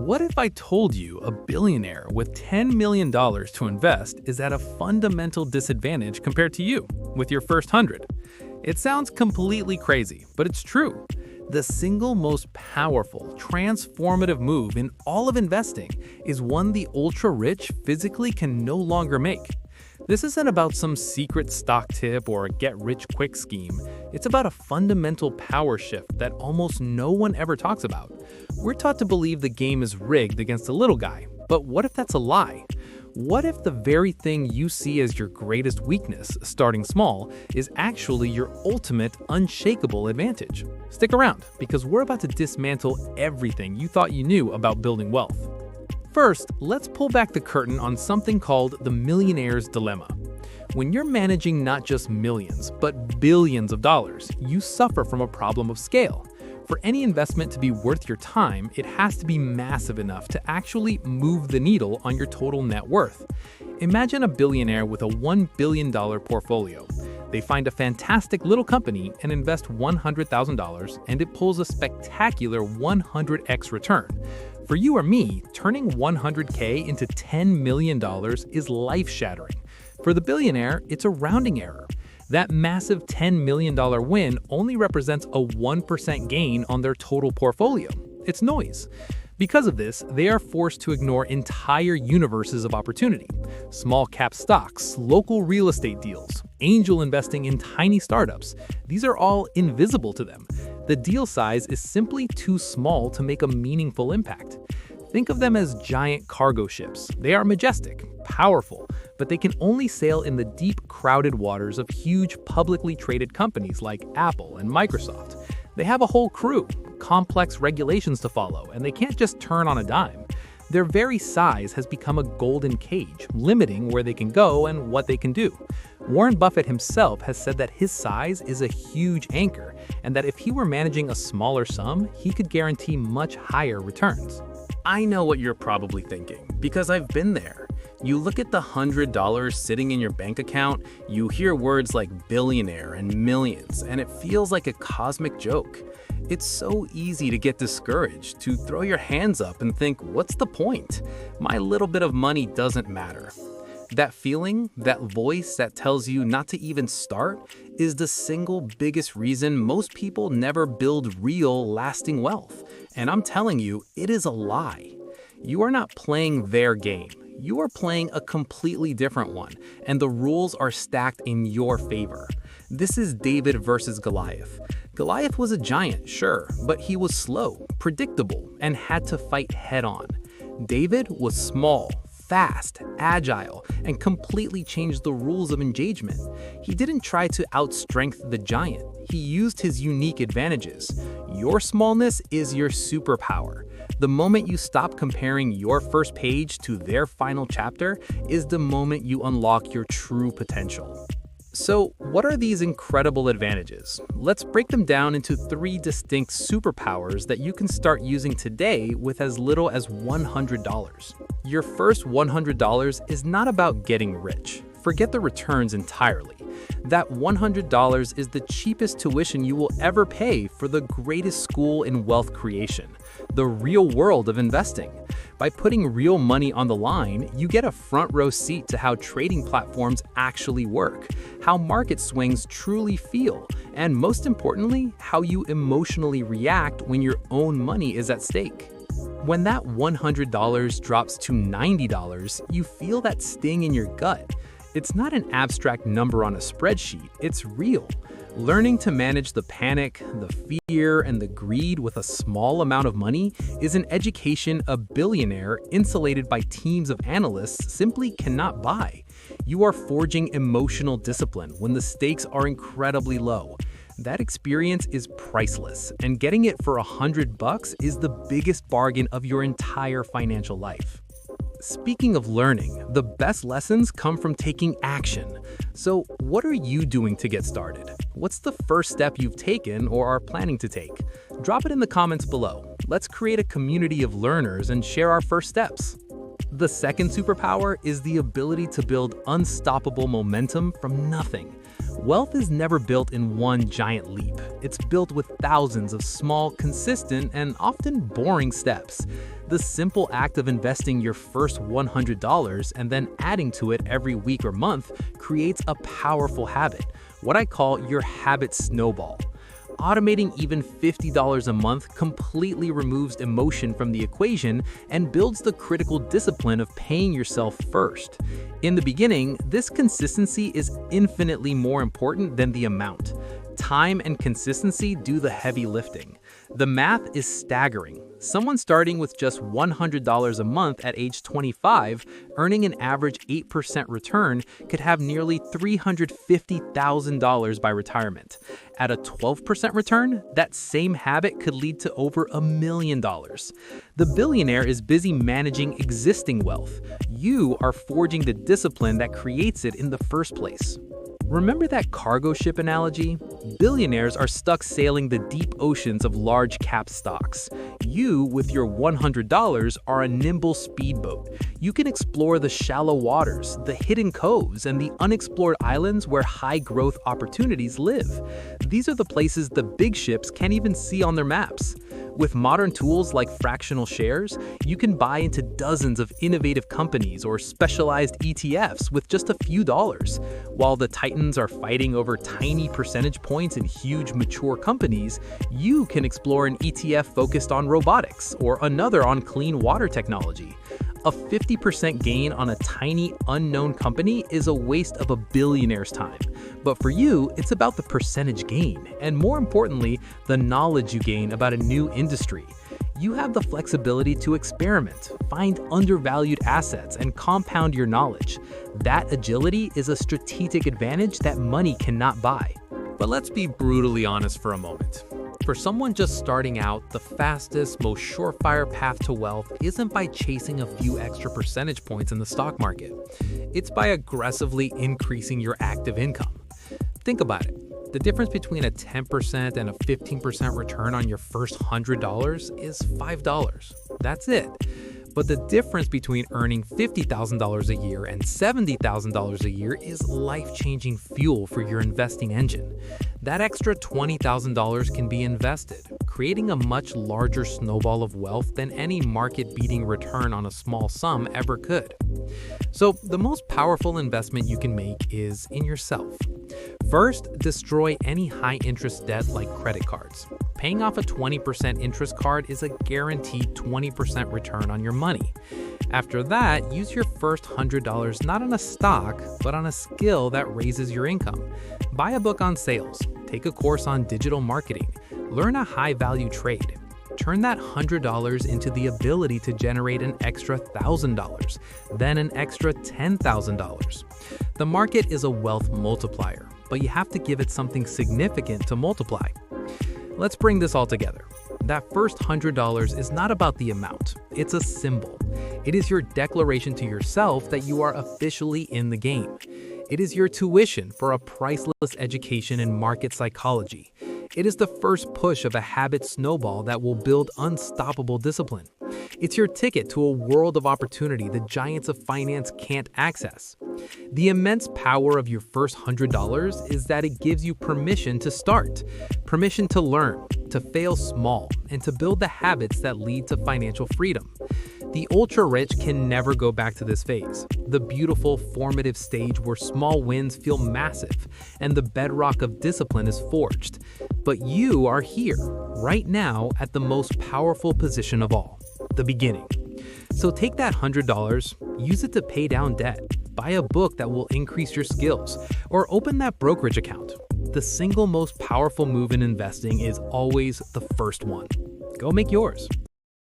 What if I told you a billionaire with $10 million to invest is at a fundamental disadvantage compared to you with your first 100? It sounds completely crazy, but it's true. The single most powerful, transformative move in all of investing is one the ultra-rich physically can no longer make. This isn't about some secret stock tip or a get-rich-quick scheme. It's about a fundamental power shift that almost no one ever talks about. We're taught to believe the game is rigged against the little guy, but what if that's a lie? What if the very thing you see as your greatest weakness, starting small, is actually your ultimate, unshakable advantage? Stick around, because we're about to dismantle everything you thought you knew about building wealth. First, let's pull back the curtain on something called the millionaire's dilemma. When you're managing not just millions, but billions of dollars, you suffer from a problem of scale. For any investment to be worth your time, it has to be massive enough to actually move the needle on your total net worth. Imagine a billionaire with a $1 billion portfolio. They find a fantastic little company and invest $100,000, and it pulls a spectacular 100x return. For you or me, turning $100K into $10 million is life-shattering. For the billionaire, it's a rounding error. That massive $10 million win only represents a 1% gain on their total portfolio. It's noise. Because of this, they are forced to ignore entire universes of opportunity. Small cap stocks, local real estate deals, angel investing in tiny startups. These are all invisible to them. The deal size is simply too small to make a meaningful impact. Think of them as giant cargo ships. They are majestic, powerful, but they can only sail in the deep, crowded waters of huge publicly traded companies like Apple and Microsoft. They have a whole crew, complex regulations to follow, and they can't just turn on a dime. Their very size has become a golden cage, limiting where they can go and what they can do. Warren Buffett himself has said that his size is a huge anchor, and that if he were managing a smaller sum, he could guarantee much higher returns. I know what you're probably thinking, because I've been there. You look at the $100 sitting in your bank account, you hear words like billionaire and millions, and it feels like a cosmic joke. It's so easy to get discouraged, to throw your hands up and think, what's the point? My little bit of money doesn't matter. That feeling, that voice that tells you not to even start, is the single biggest reason most people never build real, lasting wealth. And I'm telling you, it is a lie. You are not playing their game. You are playing a completely different one, and the rules are stacked in your favor. This is David versus Goliath. Goliath was a giant, sure, but he was slow, predictable, and had to fight head-on. David was small, fast, agile, and completely changed the rules of engagement. He didn't try to outstrength the giant. He used his unique advantages. Your smallness is your superpower. The moment you stop comparing your first page to their final chapter is the moment you unlock your true potential. So, what are these incredible advantages? Let's break them down into 3 distinct superpowers that you can start using today with as little as $100. Your first $100 is not about getting rich. Forget the returns entirely. That $100 is the cheapest tuition you will ever pay for the greatest school in wealth creation, the real world of investing. By putting real money on the line, you get a front row seat to how trading platforms actually work, how market swings truly feel, and most importantly, how you emotionally react when your own money is at stake. When that $100 drops to $90, you feel that sting in your gut. It's not an abstract number on a spreadsheet, it's real. Learning to manage the panic, the fear, and the greed with a small amount of money is an education a billionaire insulated by teams of analysts simply cannot buy. You are forging emotional discipline when the stakes are incredibly low. That experience is priceless, and getting it for $100 is the biggest bargain of your entire financial life. Speaking of learning, the best lessons come from taking action. So, what are you doing to get started? What's the first step you've taken or are planning to take? Drop it in the comments below. Let's create a community of learners and share our first steps. The second superpower is the ability to build unstoppable momentum from nothing. Wealth is never built in one giant leap. It's built with thousands of small, consistent, and often boring steps. The simple act of investing your first $100 and then adding to it every week or month creates a powerful habit, what I call your habit snowball. Automating even $50 a month completely removes emotion from the equation and builds the critical discipline of paying yourself first. In the beginning, this consistency is infinitely more important than the amount. Time and consistency do the heavy lifting. The math is staggering. Someone starting with just $100 a month at age 25, earning an average 8% return, could have nearly $350,000 by retirement. At a 12% return, that same habit could lead to over $1 million. The billionaire is busy managing existing wealth. You are forging the discipline that creates it in the first place. Remember that cargo ship analogy? Billionaires are stuck sailing the deep oceans of large cap stocks. You, with your $100, are a nimble speedboat. You can explore the shallow waters, the hidden coves, and the unexplored islands where high growth opportunities live. These are the places the big ships can't even see on their maps. With modern tools like fractional shares, you can buy into dozens of innovative companies or specialized ETFs with just a few dollars. While the titans are fighting over tiny percentage points in huge mature companies, you can explore an ETF focused on robotics or another on clean water technology. A 50% gain on a tiny, unknown company is a waste of a billionaire's time. But for you, it's about the percentage gain, and more importantly, the knowledge you gain about a new industry. You have the flexibility to experiment, find undervalued assets, and compound your knowledge. That agility is a strategic advantage that money cannot buy. But let's be brutally honest for a moment. For someone just starting out, the fastest, most surefire path to wealth isn't by chasing a few extra percentage points in the stock market. It's by aggressively increasing your active income. Think about it. The difference between a 10% and a 15% return on your first $100 is $5. That's it. But the difference between earning $50,000 a year and $70,000 a year is life-changing fuel for your investing engine. That extra $20,000 can be invested, creating a much larger snowball of wealth than any market-beating return on a small sum ever could. So the most powerful investment you can make is in yourself. First, destroy any high-interest debt like credit cards. Paying off a 20% interest card is a guaranteed 20% return on your money. After that, use your first $100 not on a stock, but on a skill that raises your income. Buy a book on sales, take a course on digital marketing, learn a high-value trade. Turn that $100 into the ability to generate an extra $1,000, then an extra $10,000. The market is a wealth multiplier, but you have to give it something significant to multiply. Let's bring this all together. That first $100 is not about the amount, it's a symbol. It is your declaration to yourself that you are officially in the game. It is your tuition for a priceless education in market psychology. It is the first push of a habit snowball that will build unstoppable discipline. It's your ticket to a world of opportunity the giants of finance can't access. The immense power of your first $100 is that it gives you permission to start, permission to learn, to fail small, and to build the habits that lead to financial freedom. The ultra-rich can never go back to this phase, the beautiful, formative stage where small wins feel massive and the bedrock of discipline is forged. But you are here, right now, at the most powerful position of all, the beginning. So take that $100, use it to pay down debt, buy a book that will increase your skills, or open that brokerage account. The single most powerful move in investing is always the first one. Go make yours.